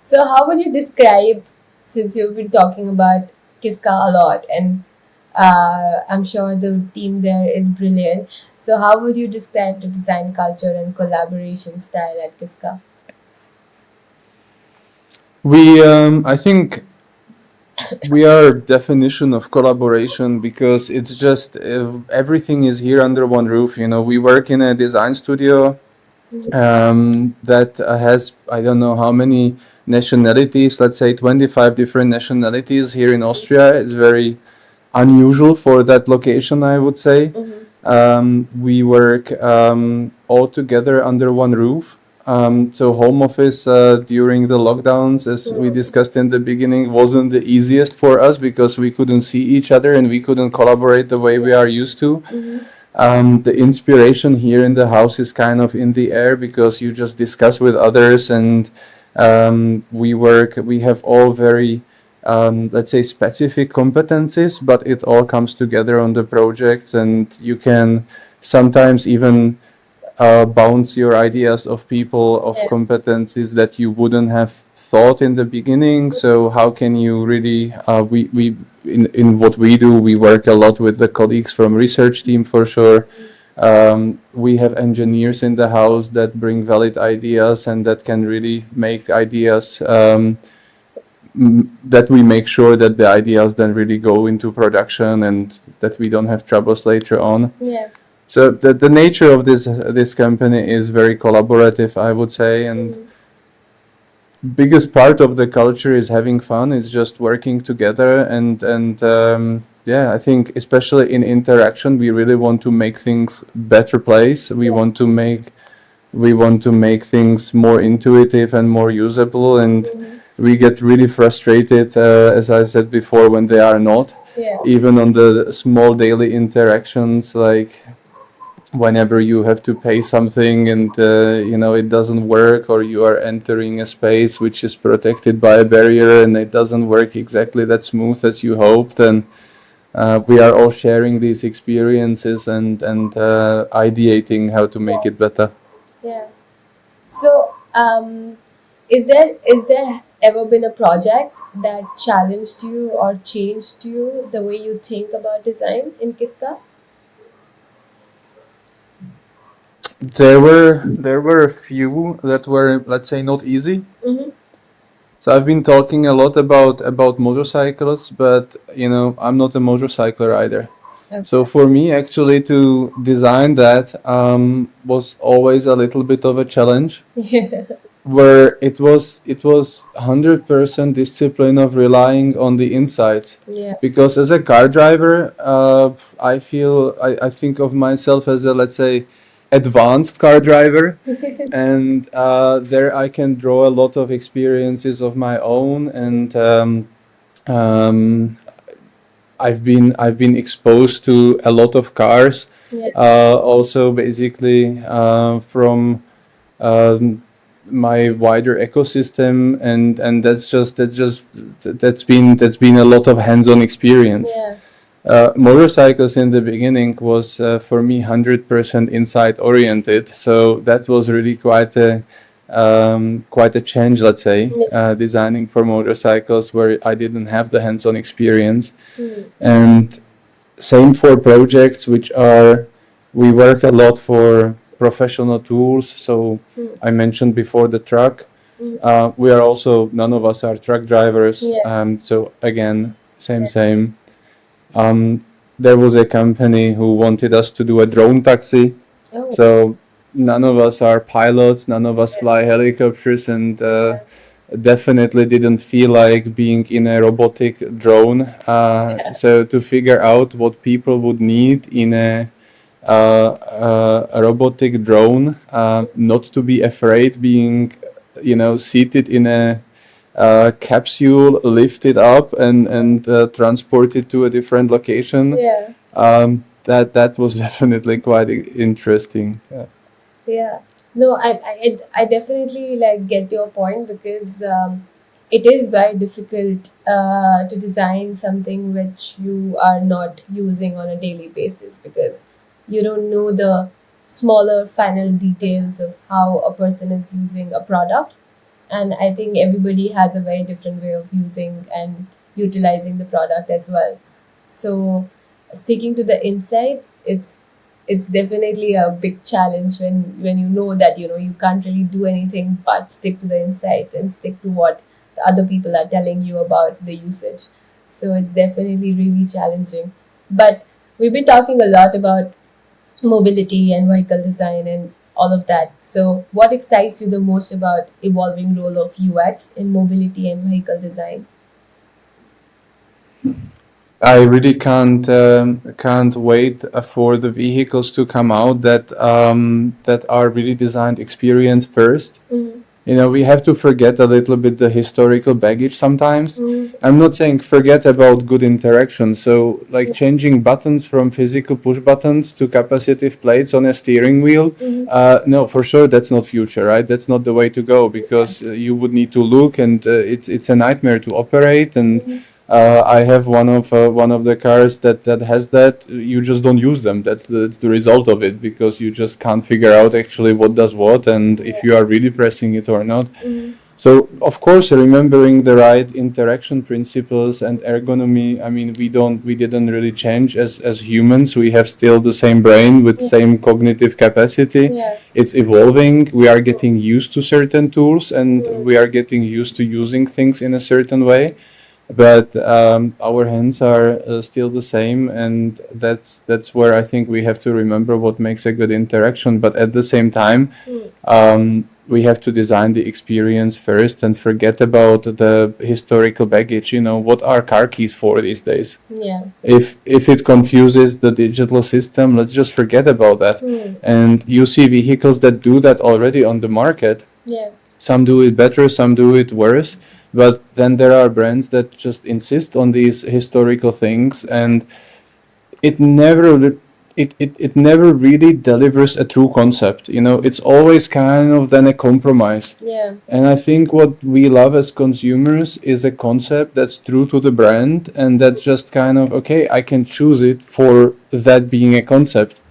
Speaker 1: So how would you describe, since you've been talking about Kiska a lot, and I'm sure the team there is brilliant. So how would you describe the design culture and collaboration style at Kiska?
Speaker 2: I think we are definition of collaboration because it's just everything is here under one roof. We work in a design studio that has, I don't know how many nationalities, let's say 25 different nationalities here in Austria. It's very unusual for that location, I would say. We work all together under one roof. So home office during the lockdowns, as we discussed in the beginning, wasn't the easiest for us because we couldn't see each other and we couldn't collaborate the way we are used to. The inspiration here in the house is kind of in the air because you just discuss with others, and we have all very, let's say, specific competencies, but it all comes together on the projects, and you can sometimes even bounce your ideas of people of competencies that you wouldn't have thought in the beginning. So how can you really we in what we do, we work a lot with the colleagues from research team for sure. We have engineers in the house that bring valid ideas and that can really make ideas that we make sure that the ideas then really go into production and that we don't have troubles later on.
Speaker 1: Yeah.
Speaker 2: So the nature of this company is very collaborative, I would say, and biggest part of the culture is having fun. It's just working together, and yeah, I think especially in interaction, we really want to make things better place. We want to make things more intuitive and more usable, and we get really frustrated, as I said before, when they are not.
Speaker 1: Yeah.
Speaker 2: Even on the small daily interactions, like whenever you have to pay something and it doesn't work, or you are entering a space which is protected by a barrier and it doesn't work exactly that smooth as you hoped, and we are all sharing these experiences and ideating how to make it better.
Speaker 1: Yeah. So, is there ever been a project that challenged you or changed you the way you think about design in Kiska?
Speaker 2: There were a few that were, let's say, not easy.
Speaker 1: Mm-hmm.
Speaker 2: So I've been talking a lot about motorcycles, but I'm not a motorcycler either. So for me, actually, to design that was always a little bit of a challenge,
Speaker 1: Yeah.
Speaker 2: where it was 100% discipline of relying on the insights.
Speaker 1: Yeah.
Speaker 2: Because as a car driver, I think of myself as a, let's say, advanced car driver, and there I can draw a lot of experiences of my own, and um, I've been exposed to a lot of cars,
Speaker 1: Yeah.
Speaker 2: also basically from um, my wider ecosystem, and that's been a lot of hands-on experience.
Speaker 1: Yeah.
Speaker 2: Motorcycles in the beginning was for me 100% inside oriented, so that was really quite a change, let's say, designing for motorcycles where I didn't have the hands-on experience. And same for projects we work a lot for professional tools. So I mentioned before the truck. We are also, none of us are truck drivers.
Speaker 1: Yeah.
Speaker 2: So again, same. There was a company who wanted us to do a drone taxi.
Speaker 1: Oh.
Speaker 2: So none of us are pilots, none of us fly helicopters, and definitely didn't feel like being in a robotic drone. So to figure out what people would need in a robotic drone, not to be afraid being, seated in a capsule, lifted up and transported to a different location.
Speaker 1: Yeah.
Speaker 2: that was definitely quite interesting.
Speaker 1: Yeah. No, I definitely like get your point because it is very difficult to design something which you are not using on a daily basis because you don't know the smaller final details of how a person is using a product. And I think everybody has a very different way of using and utilizing the product as well. So sticking to the insights, it's definitely a big challenge when you know that you can't really do anything but stick to the insights and stick to what the other people are telling you about the usage. So it's definitely really challenging. But we've been talking a lot about mobility and vehicle design and all of that. So, what excites you the most about evolving role of UX in mobility and vehicle design?
Speaker 2: I really can't wait for the vehicles to come out that are really designed experience first.
Speaker 1: Mm-hmm.
Speaker 2: We have to forget a little bit the historical baggage sometimes.
Speaker 1: Mm-hmm.
Speaker 2: I'm not saying forget about good interaction. So, like changing buttons from physical push buttons to capacitive plates on a steering wheel.
Speaker 1: Mm-hmm.
Speaker 2: No, for sure that's not future, right? That's not the way to go because you would need to look, and it's a nightmare to operate. And I have one of the cars that has that. You just don't use them. That's the result of it because you just can't figure out actually what does what and if you are really pressing it or not.
Speaker 1: Mm-hmm.
Speaker 2: So of course, remembering the right interaction principles and ergonomy. I mean, we didn't really change as humans. We have still the same brain with same cognitive capacity.
Speaker 1: Yeah.
Speaker 2: It's evolving. We are getting used to certain tools and we are getting used to using things in a certain way. But our hands are still the same, and that's where I think we have to remember what makes a good interaction. But at the same time, we have to design the experience first and forget about the historical baggage. What are car keys for these days?
Speaker 1: Yeah.
Speaker 2: If it confuses the digital system, let's just forget about that. And you see vehicles that do that already on the market.
Speaker 1: Yeah.
Speaker 2: Some do it better, some do it worse. But then there are brands that just insist on these historical things, and it never it never really delivers a true concept. It's always kind of then a compromise.
Speaker 1: Yeah.
Speaker 2: And I think what we love as consumers is a concept that's true to the brand and that's just kind of okay, I can choose it for that being a concept.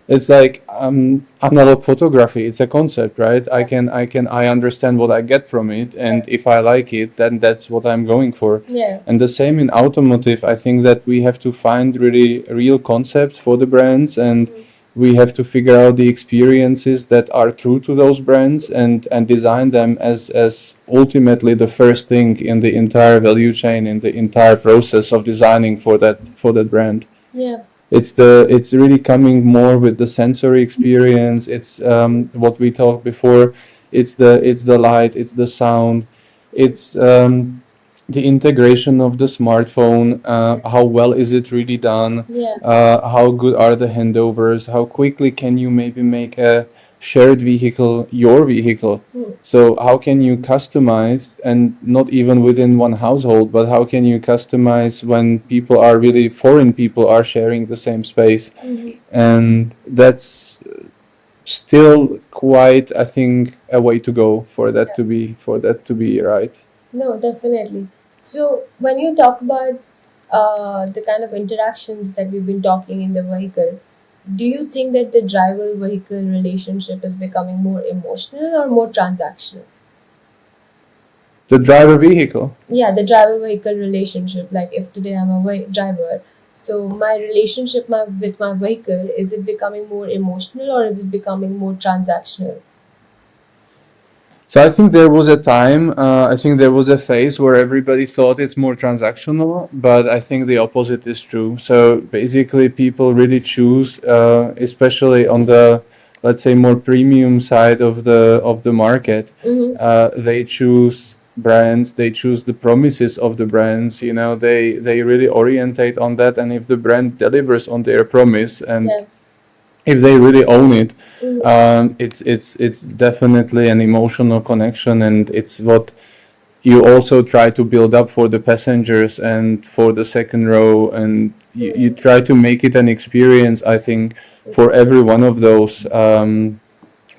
Speaker 2: It's like analog photography. It's a concept, right? I understand what I get from it, and if I like it, then that's what I'm going for.
Speaker 1: Yeah.
Speaker 2: And the same in automotive. I think that we have to find really real concepts for the brands, and we have to figure out the experiences that are true to those brands and design them as ultimately the first thing in the entire value chain, in the entire process of designing for that brand.
Speaker 1: Yeah.
Speaker 2: It's really coming more with the sensory experience. It's what we talked before. It's the light, it's the sound, it's the integration of the smartphone. How well is it really done?
Speaker 1: Yeah.
Speaker 2: How good are the handovers? How quickly can you maybe make a shared vehicle your vehicle? So how can you customize, and not even within one household, but how can you customize when foreign people are sharing the same space? And that's still quite, I think, a way to go for that to be right.
Speaker 1: No, definitely. So when you talk about the kind of interactions that we've been talking in the vehicle, do you think that the driver vehicle relationship is becoming more emotional or more transactional?
Speaker 2: The driver vehicle.
Speaker 1: Yeah, the driver vehicle relationship. Like if today I'm a driver, so my relationship with my vehicle, is it becoming more emotional or is it becoming more transactional?
Speaker 2: So I think there was a time, I think there was a phase where everybody thought it's more transactional, but I think the opposite is true. So basically, people really choose, especially on the, let's say, more premium side of the market. They choose brands, they choose the promises of the brands. They really orientate on that, and if the brand delivers on their promise and
Speaker 1: Yeah.
Speaker 2: if they really own it, it's definitely an emotional connection, and it's what you also try to build up for the passengers and for the second row, and you try to make it an experience, I think, for every one of those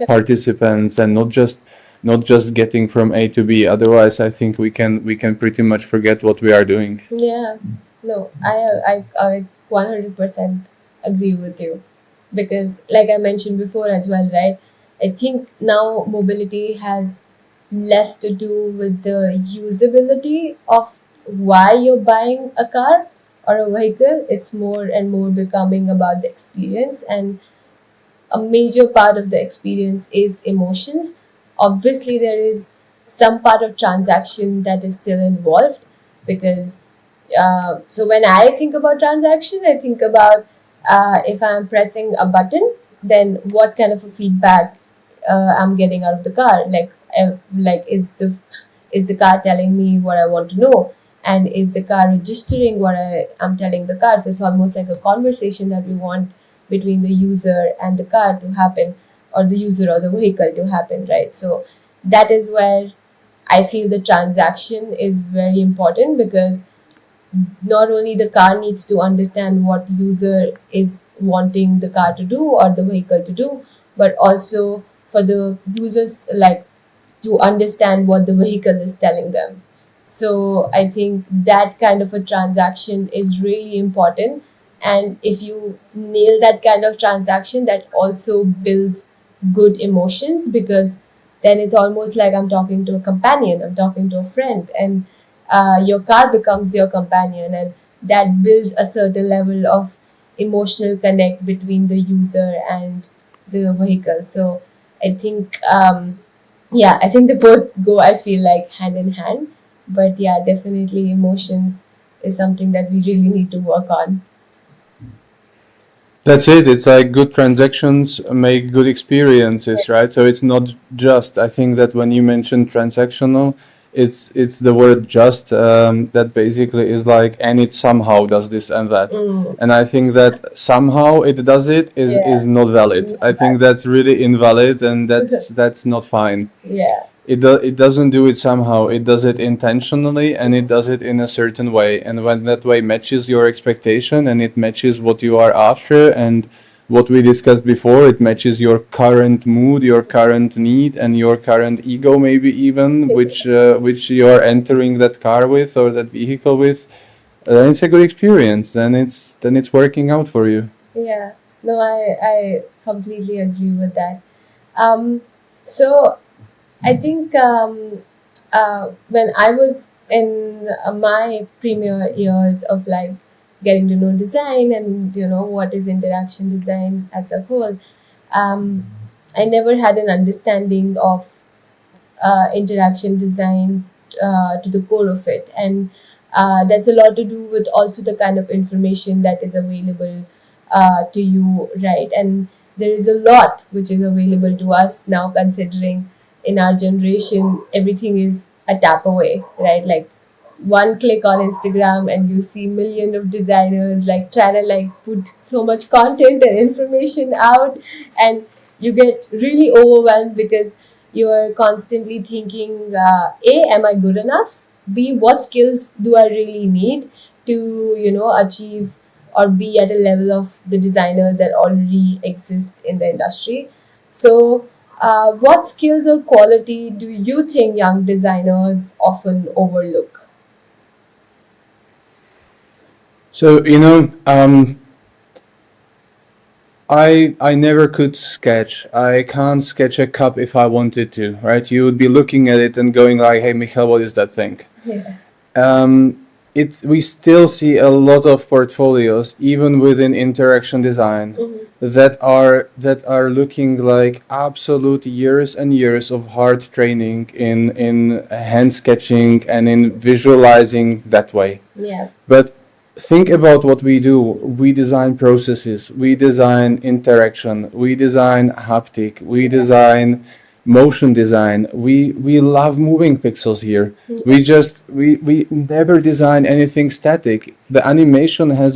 Speaker 2: participants, and not just getting from A to B. Otherwise, I think we can pretty much forget what we are doing.
Speaker 1: Yeah, no, I 100% agree with you, because like I mentioned before as well, right? I think now mobility has less to do with the usability of why you're buying a car or a vehicle. It's more and more becoming about the experience, and a major part of the experience is emotions. Obviously, there is some part of transaction that is still involved, because so when I think about transaction, I think about if I'm pressing a button, then what kind of a feedback I'm getting out of the car. Like is the car telling me what I want to know, and is the car registering what I'm telling the car. So it's almost like a conversation that we want between the user and the car to happen, or the user or the vehicle to happen, right? So that is where I feel the transaction is very important, because not only the car needs to understand what user is wanting the car to do or the vehicle to do, but also for the users, like, to understand what the vehicle is telling them. So I think that kind of a transaction is really important. And if you nail that kind of transaction, that also builds good emotions, because then it's almost like I'm talking to a companion, I'm talking to a friend, and your car becomes your companion, and that builds a certain level of emotional connect between the user and the vehicle. So I think yeah, I think they both go, I feel like, hand in hand. But yeah, definitely emotions is something that we really need to work on.
Speaker 2: That's it. It's like good transactions make good experiences, right? So it's not just. I think that when you mention transactional, it's the word just that basically is like, and it somehow does this and that.
Speaker 1: Mm,
Speaker 2: And I think that somehow it does it
Speaker 1: yeah.
Speaker 2: is not valid. I think that's really invalid, and that's not fine.
Speaker 1: Yeah.
Speaker 2: It doesn't do it somehow. It does it intentionally, and it does it in a certain way. And when that way matches your expectation, and it matches what you are after, and what we discussed before, it matches your current mood, your current need, and your current ego, maybe even, which you are entering that car with, or that vehicle with, then it's a good experience. Then it's working out for you.
Speaker 1: Yeah. No, I completely agree with that. Um, so I think when I was in my premier years of, like, getting to know design and what is interaction design as a whole, um, I never had an understanding of interaction design to the core of it, and that's a lot to do with also the kind of information that is available to you, right? And there is a lot which is available to us now, considering in our generation everything is a tap away, right? Like, one click on Instagram and you see million of designers, like, trying to, like, put so much content and information out, and you get really overwhelmed, because you're constantly thinking, a, am I good enough? B, what skills do I really need to achieve or be at a level of the designers that already exist in the industry? So what skills or quality do you think young designers often overlook?
Speaker 2: So I never could sketch. I can't sketch a cup if I wanted to, right? You would be looking at it and going like, "Hey, Michal, what is that thing?"
Speaker 1: Yeah.
Speaker 2: It's we still see a lot of portfolios, even within interaction design,
Speaker 1: Mhm.
Speaker 2: that are looking like absolute years and years of hard training in hand sketching and in visualizing that way.
Speaker 1: Yeah.
Speaker 2: But think about what we do. We design processes, we design interaction, we design haptic, we design motion design. We love moving pixels here. We never design anything static. The animation has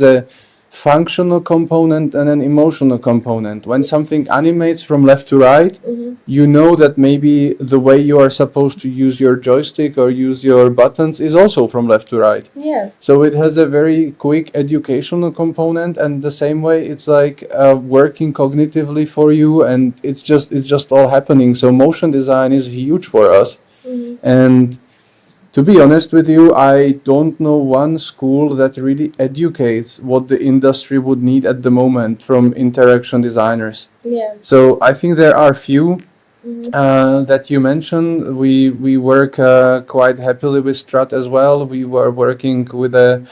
Speaker 2: functional component and an emotional component. When something animates from left to right, you know that maybe the way you are supposed to use your joystick or use your buttons is also from left to right.
Speaker 1: Yeah.
Speaker 2: So it has a very quick educational component, and the same way it's like working cognitively for you, and it's just all happening. So motion design is huge for us, and to be honest with you, I don't know one school that really educates what the industry would need at the moment from interaction designers.
Speaker 1: Yeah.
Speaker 2: So I think there are few that you mentioned. We work quite happily with Strat as well. We were working with a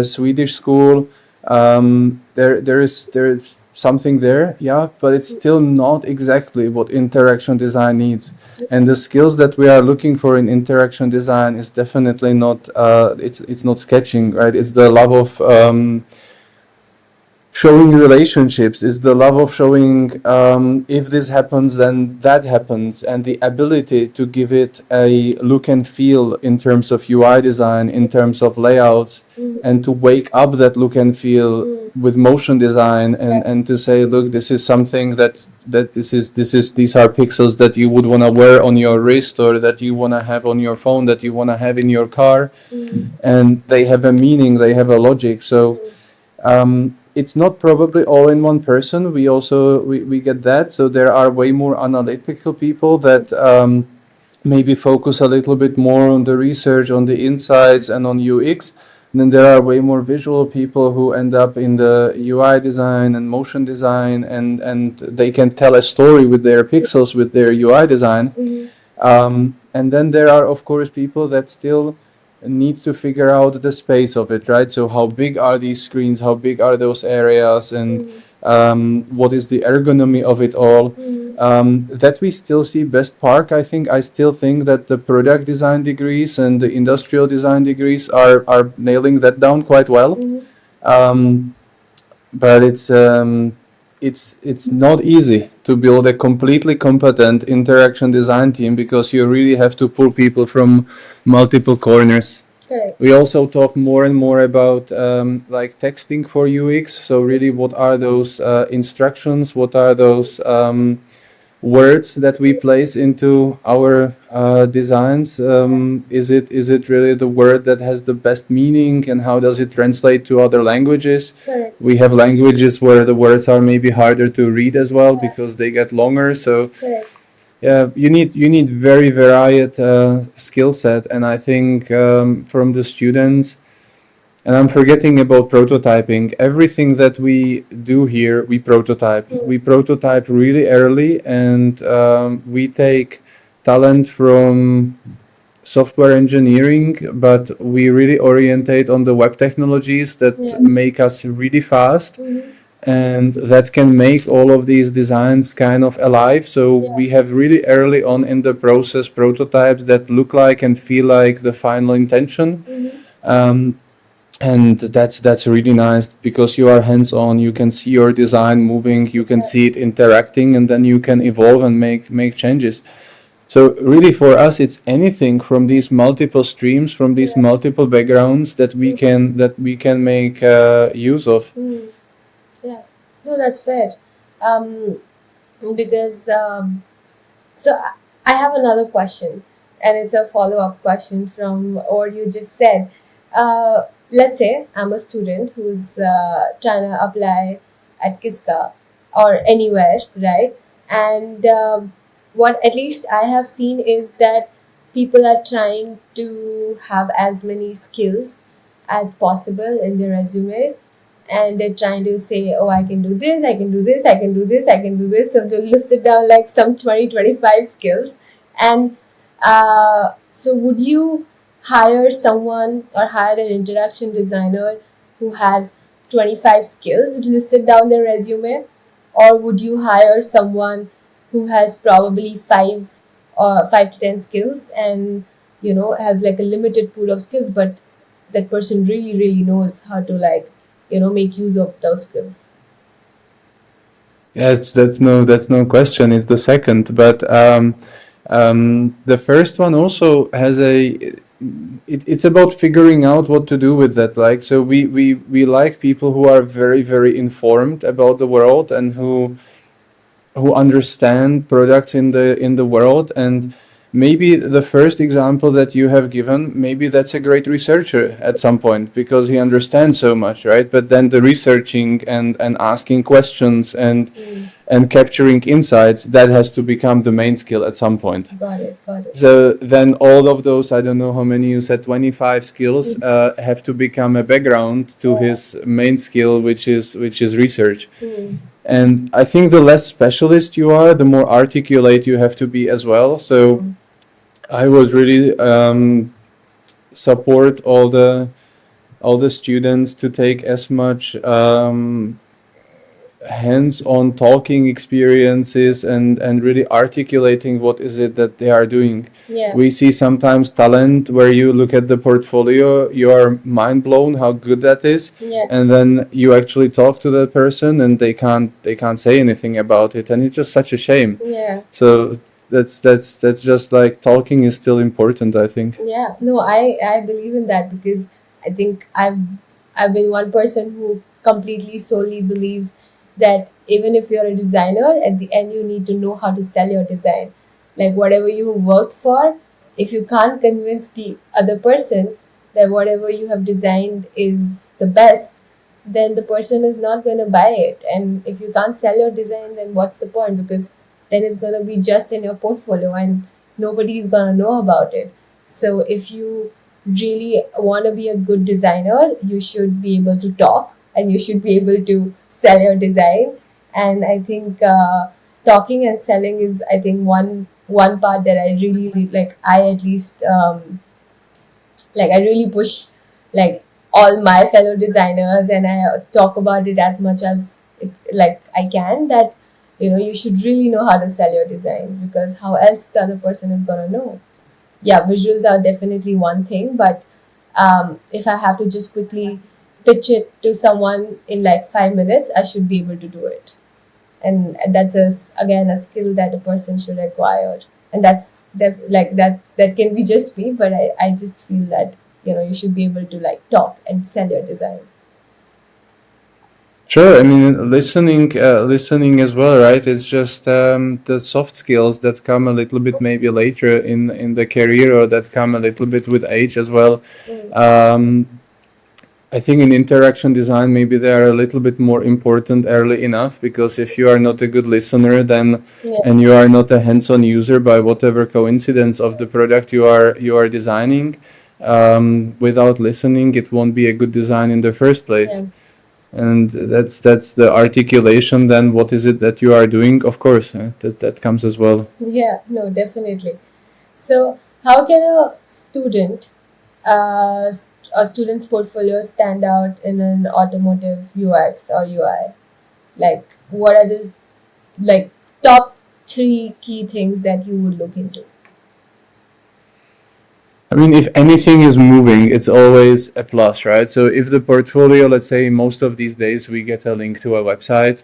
Speaker 2: Swedish school. There is something there, yeah, but it's still not exactly what interaction design needs. And the skills that we are looking for in interaction design is definitely not it's not sketching, right? It's the love of showing relationships, is the love of showing if this happens then that happens, and the ability to give it a look and feel in terms of UI design, in terms of layouts, and to wake up that look and feel with motion design, and to say, look, this is something that these are pixels that you would want to wear on your wrist, or that you want to have on your phone, that you want to have in your car, and they have a meaning, they have a logic. So it's not probably all in one person. We get that. So there are way more analytical people that maybe focus a little bit more on the research, on the insights, and on UX. And then there are way more visual people who end up in the UI design and motion design, and they can tell a story with their pixels, with their UI design. And then there are, of course, people that still need to figure out the space of it, right? So how big are these screens? How big are those areas? And what is the ergonomy of it all? That we still see best park. I still think that the product design degrees and the industrial design degrees are nailing that down quite well. But it's not easy to build a completely competent interaction design team, because you really have to pull people from multiple corners.
Speaker 1: Correct.
Speaker 2: We also talk more and more about like texting for UX. So really, what are those instructions? What are those words that we place into our designs? Is it really the word that has the best meaning, and how does it translate to other languages?
Speaker 1: Correct.
Speaker 2: We have languages where the words are maybe harder to read as well, because they get longer. So
Speaker 1: Correct.
Speaker 2: yeah, you need very varied skill set, and I think from the students. And I'm forgetting about prototyping. Everything that we do here, we prototype. We prototype really early, and we take talent from software engineering, but we really orientate on the web technologies that make us really fast, and that can make all of these designs kind of alive. So we have really early on in the process prototypes that look like and feel like the final intention. And that's really nice, because you are hands-on. You can see your design moving, you can see it interacting, and then you can evolve and make changes. So really, for us, it's anything from these multiple streams, from these multiple backgrounds that we can make use of.
Speaker 1: Yeah. No, that's fair. Because so I have another question, and it's a follow-up question from what you just said. Let's say I'm a student who's trying to apply at Kiska or anywhere, right? And what at least I have seen is that people are trying to have as many skills as possible in their resumes, and they're trying to say, oh, I can do this, I can do this, I can do this, I can do this. So they've listed down like some 20-25 skills. And so would you hire someone or hire an interaction designer who has 25 skills listed down their resume, or would you hire someone who has probably 5 to 10 skills, and has like a limited pool of skills, but that person really knows how to make use of those skills?
Speaker 2: Yes, that's no question. It's the second, but the first one also has it's about figuring out what to do with that. Like, so we like people who are very, very informed about the world and who understand products in the world. And maybe the first example that you have given, maybe that's a great researcher at some point because he understands so much, right? But then the researching and asking questions and capturing insights, that has to become the main skill at some point.
Speaker 1: Got it. Got it.
Speaker 2: So then all of those, I don't know how many you said, 25 skills have to become a background to his main skill, which is research. And I think the less specialist you are, the more articulate you have to be as well. So I would really support all the students to take as much hands-on talking experiences and really articulating what is it that they are doing.
Speaker 1: Yeah.
Speaker 2: We see sometimes talent where you look at the portfolio, you are mind blown how good that is,
Speaker 1: Yeah.
Speaker 2: and then you actually talk to that person and they can't say anything about it, and it's just such a shame.
Speaker 1: Yeah.
Speaker 2: So that's just like talking is still important, I think.
Speaker 1: Yeah, no, I believe in that because I think I've been one person who completely solely believes that even if you're a designer, at the end you need to know how to sell your design. Like whatever you work for, if you can't convince the other person that whatever you have designed is the best, then the person is not going to buy it. And if you can't sell your design, then what's the point? Because then it's going to be just in your portfolio and nobody is going to know about it. So if you really want to be a good designer, you should be able to talk and you should be able to sell your design. And I think talking and selling is, I think, one part that I really like. I at least like I really push like all my fellow designers, and I talk about it as much as like I can, that you should really know how to sell your design, because how else the other person is gonna know. Yeah, visuals are definitely one thing, but if I have to just quickly pitch it to someone in like 5 minutes, I should be able to do it. And that's again a skill that a person should acquire. And that can be just me, but I just feel that you should be able to like talk and sell your design.
Speaker 2: Sure, I mean listening as well, right? It's just the soft skills that come a little bit maybe later in the career, or that come a little bit with age as well. I think in interaction design maybe they are a little bit more important early enough, because if you are not a good listener, then
Speaker 1: Yeah.
Speaker 2: and you are not a hands-on user by whatever coincidence of the product you are designing, without listening, it won't be a good design in the first place.
Speaker 1: Yeah.
Speaker 2: And that's the articulation. Then what is it that you are doing? Of course, that comes as well.
Speaker 1: Yeah, no, definitely. So, how can a student's portfolio stand out in an automotive UX or UI? Like, what are the like top three key things that you would look into?
Speaker 2: I mean, if anything is moving, it's always a plus, right? So if the portfolio, let's say most of these days we get a link to a website,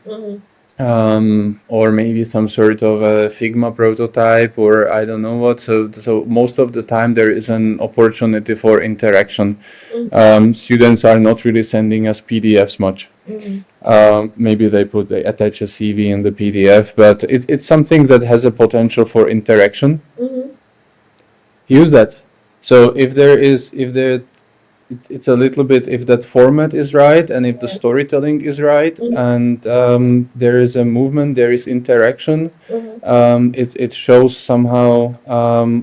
Speaker 2: or maybe some sort of a Figma prototype, or I don't know what. So most of the time there is an opportunity for interaction. Students are not really sending us PDFs much. Maybe they attach a CV in the PDF, but it's something that has a potential for interaction. Use that. So if it's a little bit, if that format is right, and if the storytelling is right, and there is a movement, there is interaction, it shows somehow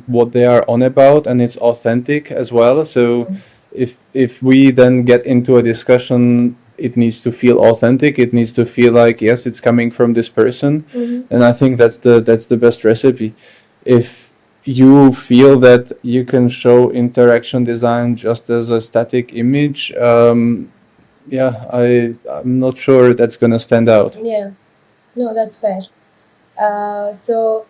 Speaker 2: what they are on about, and it's authentic as well. So if we then get into a discussion, it needs to feel authentic. It needs to feel like, yes, it's coming from this person, and I think that's the best recipe. If you feel that you can show interaction design just as a static image, yeah, I'm not sure that's gonna stand out.
Speaker 1: Yeah, no, that's fair. So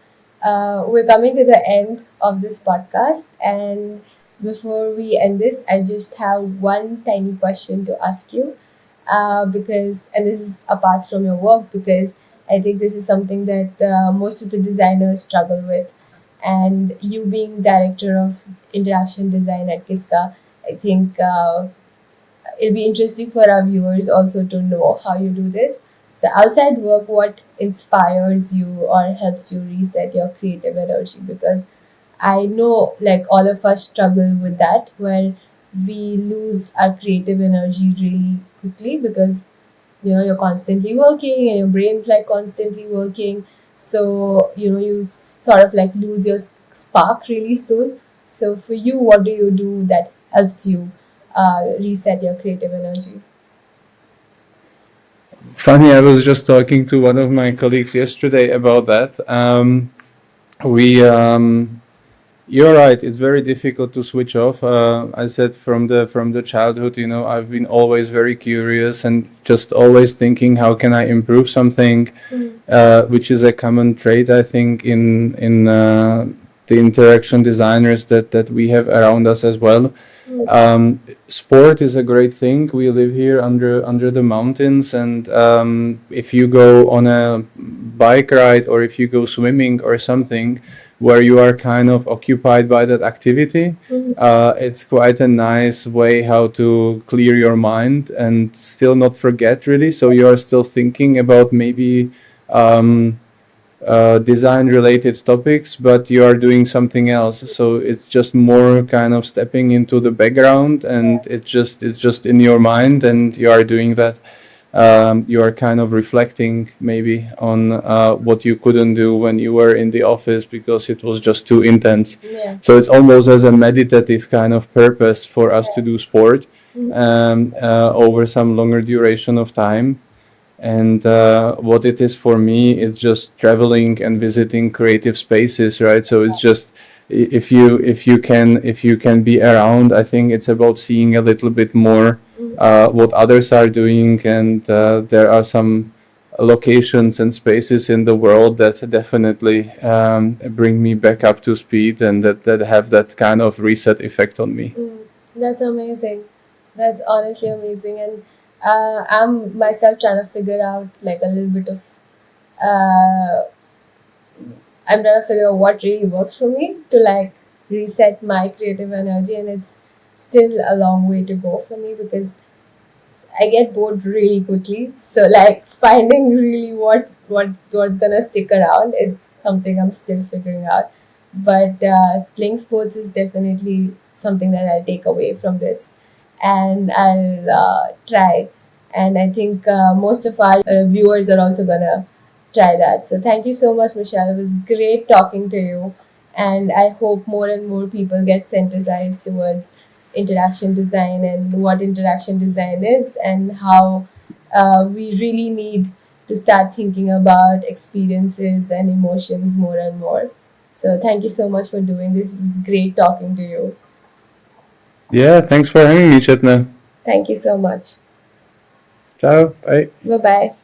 Speaker 1: we're coming to the end of this podcast, and before we end this, I just have one tiny question to ask you, because, and this is apart from your work, because I think this is something that most of the designers struggle with, and you being director of interaction design at Kiska, I think it'll be interesting for our viewers also to know how you do this. So, outside work, what inspires you or helps you reset your creative energy? Because I know like all of us struggle with that, where we lose our creative energy really quickly because you're constantly working and your brain's like constantly working. So you sort of like lose your spark really soon. So for you, what do you do that helps you reset your creative energy?
Speaker 2: Funny, I was just talking to one of my colleagues yesterday about that. We You're right. It's very difficult to switch off. I said from the childhood, I've been always very curious and just always thinking how can I improve something,
Speaker 1: Mm.
Speaker 2: which is a common trait I think in the interaction designers that we have around us as well.
Speaker 1: Mm.
Speaker 2: Sport is a great thing. We live here under the mountains, and if you go on a bike ride or if you go swimming or something, where you are kind of occupied by that activity,
Speaker 1: Mm.
Speaker 2: it's quite a nice way how to clear your mind and still not forget really. So you are still thinking about maybe um, design related topics, but you are doing something else. So it's just more kind of stepping into the background, and it's just in your mind, and you are doing that. You are kind of reflecting maybe on what you couldn't do when you were in the office because it was just too intense.
Speaker 1: Yeah.
Speaker 2: So it's almost as a meditative kind of purpose for us to do sport
Speaker 1: Mm.
Speaker 2: over some longer duration of time. And what it is for me, it's just traveling and visiting creative spaces, right? So it's just if you can be around, I think it's about seeing a little bit more
Speaker 1: Mm.
Speaker 2: what others are doing, and there are some locations and spaces in the world that definitely bring me back up to speed, and that have that kind of reset effect on me.
Speaker 1: Mm. That's amazing. That's honestly amazing. And I'm myself trying to figure out like a little bit of uh, I'm trying to figure out what really works for me to like reset my creative energy, and it's still a long way to go for me because I get bored really quickly. So like finding really what's gonna stick around is something I'm still figuring out. But playing sports is definitely something that I'll take away from this, and I'll try. And I think most of our viewers are also gonna try that. So thank you so much, Michelle. It was great talking to you, and I hope more and more people get sensitized towards interaction design and what interaction design is and how we really need to start thinking about experiences and emotions more and more. So thank you so much for doing this. It was great talking to you.
Speaker 2: Yeah, thanks for having me, Chetna.
Speaker 1: Thank you so much.
Speaker 2: Ciao. Bye.
Speaker 1: Bye bye.